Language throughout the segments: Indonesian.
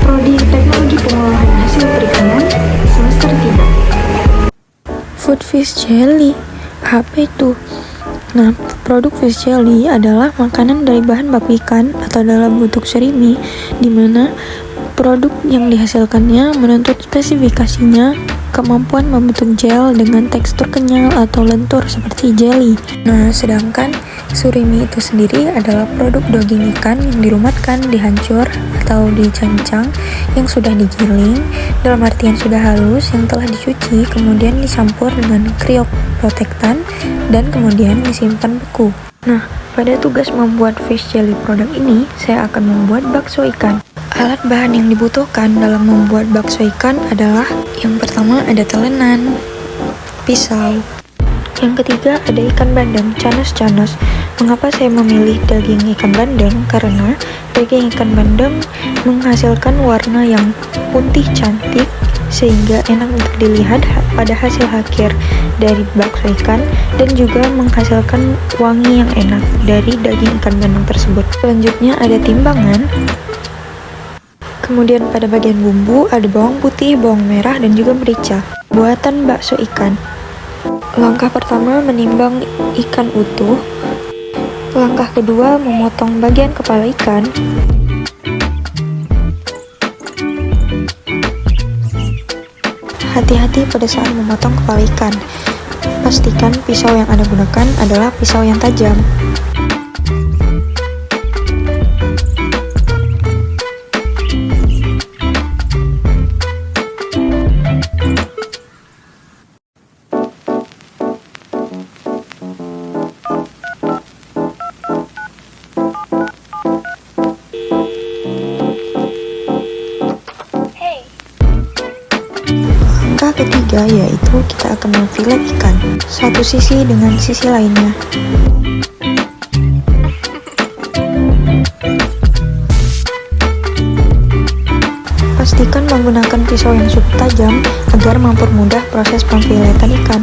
Prodi Teknologi Pengolahan Hasil Perikanan, semester 3. Food fish jelly, apa itu? Nah, produk fish jelly adalah makanan dari bahan baku ikan atau dalam bentuk surimi, di mana produk yang dihasilkannya menuntut spesifikasinya kemampuan membentuk gel dengan tekstur kenyal atau lentur seperti jelly. Nah, sedangkan surimi itu sendiri adalah produk daging ikan yang dilumatkan, dihancur, atau dicancang yang sudah digiling, dalam artian sudah halus, yang telah dicuci, kemudian dicampur dengan krioprotektan, dan kemudian disimpan beku. Nah, pada tugas membuat fish jelly produk ini, saya akan membuat bakso ikan. Alat bahan yang dibutuhkan dalam membuat bakso ikan adalah yang pertama ada telenan, pisau. Yang ketiga ada ikan bandeng, canos-canos. Mengapa saya memilih daging ikan bandeng? Karena daging ikan bandeng menghasilkan warna yang putih cantik sehingga enak untuk dilihat pada hasil akhir dari bakso ikan dan juga menghasilkan wangi yang enak dari daging ikan bandeng tersebut. Selanjutnya ada timbangan. Kemudian pada bagian bumbu ada bawang putih, bawang merah, dan juga merica. Buatan bakso ikan. Langkah pertama menimbang ikan utuh. Langkah kedua memotong bagian kepala ikan. Hati-hati pada saat memotong kepala ikan. Pastikan pisau yang Anda gunakan adalah pisau yang tajam. Langkah ketiga yaitu kita akan memfilet ikan, satu sisi dengan sisi lainnya. Pastikan menggunakan pisau yang cukup tajam agar mempermudah proses pemfiletan ikan.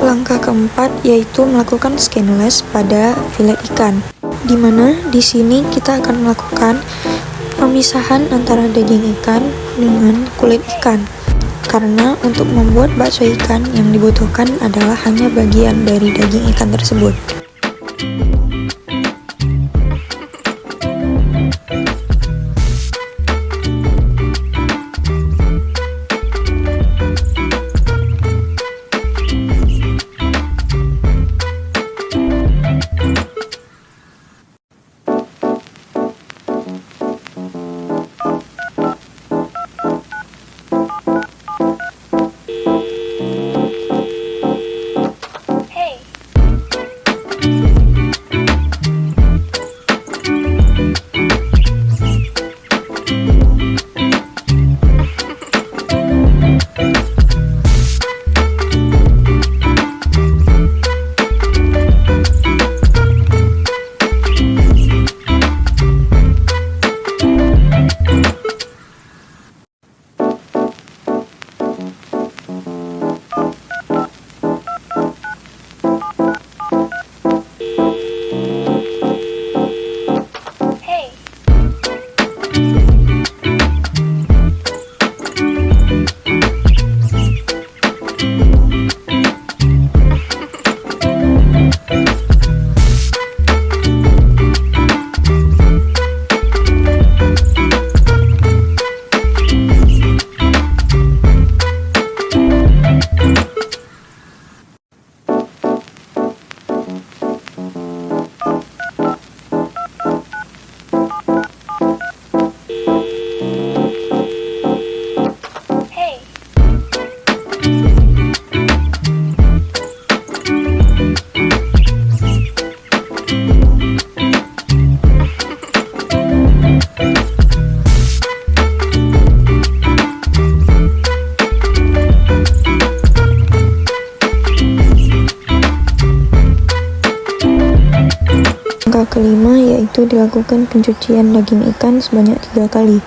Langkah keempat yaitu melakukan skinless pada filet ikan, di mana di sini kita akan melakukan pemisahan antara daging ikan dengan kulit ikan. Karena untuk membuat bakso ikan yang dibutuhkan adalah hanya bagian dari daging ikan tersebut. kelima yaitu dilakukan pencucian daging ikan sebanyak 3 kali.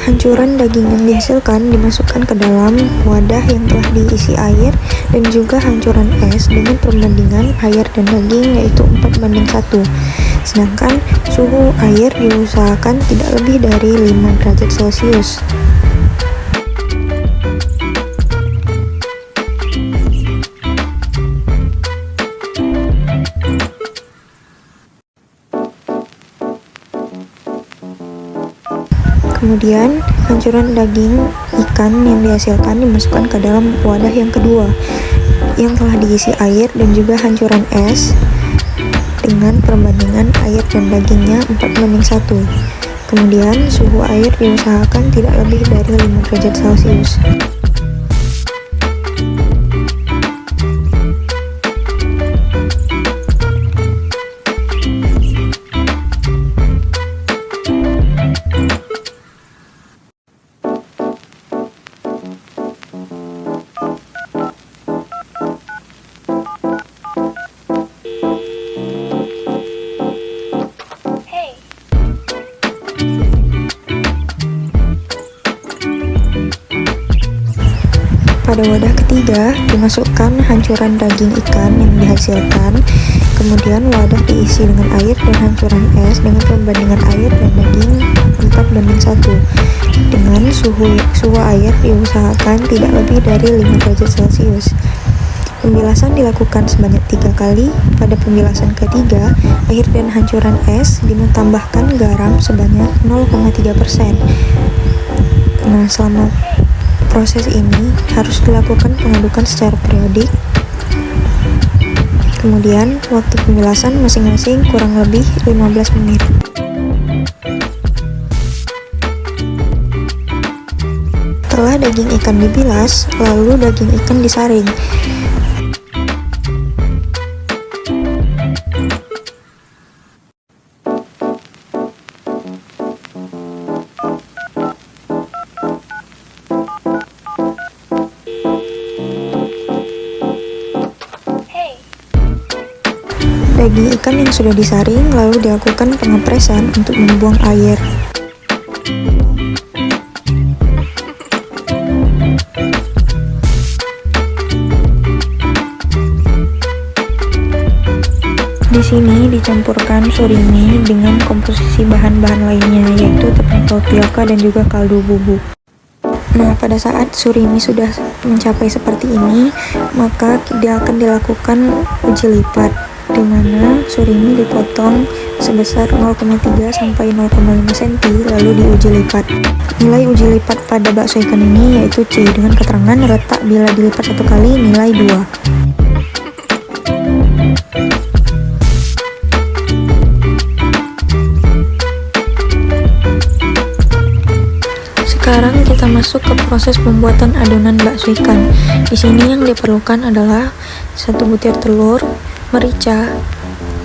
Hancuran daging yang dihasilkan dimasukkan ke dalam wadah yang telah diisi air dan juga hancuran es dengan perbandingan air dan daging yaitu 4:1. Sedangkan suhu air diusahakan tidak lebih dari 5 derajat Celcius. Kemudian, hancuran daging ikan yang dihasilkan dimasukkan ke dalam wadah yang kedua yang telah diisi air dan juga hancuran es dengan perbandingan air dan dagingnya 4:1. Kemudian, suhu air diusahakan tidak lebih dari 5 derajat Celcius. Pada wadah ketiga, dimasukkan hancuran daging ikan yang dihasilkan, kemudian wadah diisi dengan air dan hancuran es dengan perbandingan air dan daging 4:1. Dengan suhu air diusahakan tidak lebih dari 5 derajat Celcius. Pembilasan dilakukan sebanyak 3 kali. Pada pembilasan ketiga, air dan hancuran es ditambahkan garam sebanyak 0,3%. Nah, selama proses ini harus dilakukan pengadukan secara periodik. Kemudian, waktu pembilasan masing-masing kurang lebih 15 menit. Setelah daging ikan dibilas, lalu daging ikan disaring. Daging ikan yang sudah disaring lalu dilakukan pengepresan untuk membuang air. Di sini dicampurkan surimi dengan komposisi bahan-bahan lainnya yaitu tepung tapioka dan juga kaldu bubuk. Nah, pada saat surimi sudah mencapai seperti ini, maka dia akan dilakukan uji lipat, di mana surimi dipotong sebesar 0,3 sampai 0,5 cm lalu diuji lipat. Nilai uji lipat pada bakso ikan ini yaitu C dengan keterangan retak bila dilipat 1 kali nilai 2. Sekarang kita masuk ke proses pembuatan adonan bakso ikan. Di sini yang diperlukan adalah 1 butir telur, merica,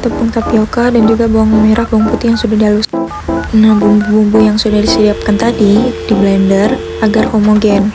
tepung tapioka, dan juga bawang merah, bawang putih yang sudah dihaluskan. Nah, bumbu-bumbu yang sudah disediakan tadi di blender agar homogen.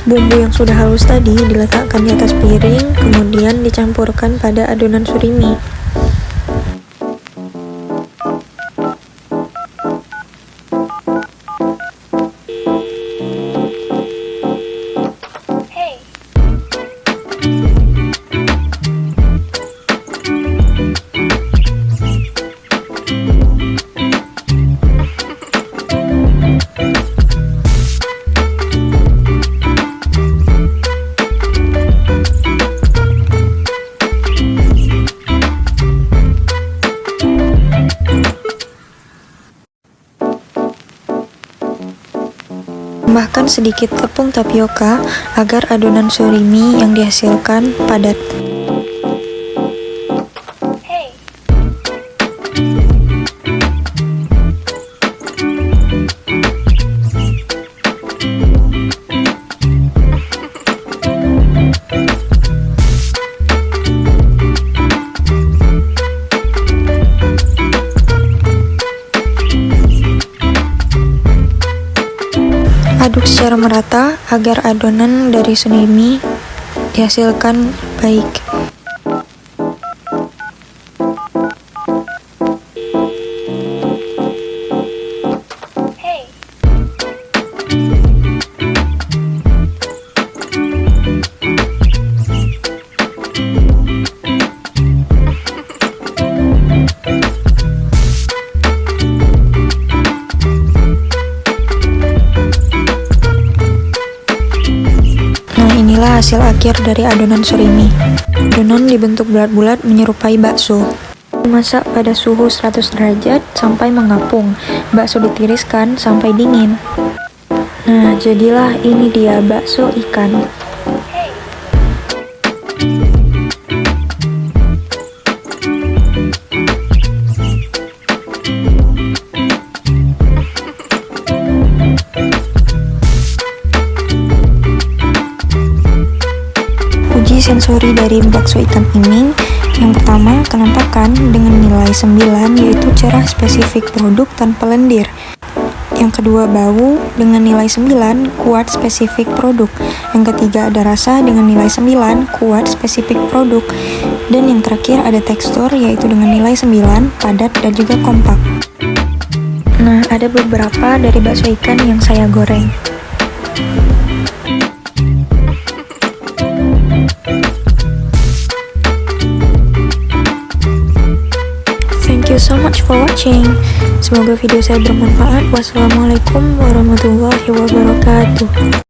Bumbu yang sudah halus tadi diletakkan di atas piring, kemudian dicampurkan pada adonan surimi. Tambahkan sedikit tepung tapioka agar adonan surimi yang dihasilkan padat. agar adonan dari surimi dihasilkan baik. Inilah hasil akhir dari adonan surimi. Adonan dibentuk bulat-bulat menyerupai bakso. Dimasak pada suhu 100 derajat sampai mengapung. Bakso ditiriskan sampai dingin. Nah, jadilah ini dia bakso ikan. Uji sensori dari bakso ikan ini, yang pertama kenampakan dengan nilai 9 yaitu cerah spesifik produk tanpa lendir. Yang kedua bau dengan nilai 9 kuat spesifik produk. Yang ketiga ada rasa dengan nilai 9 kuat spesifik produk. Dan yang terakhir ada tekstur yaitu dengan nilai 9 padat dan juga kompak. Nah, ada beberapa dari bakso ikan yang saya goreng. Thank you so much for watching. Semoga video saya bermanfaat. Wassalamualaikum warahmatullahi wabarakatuh.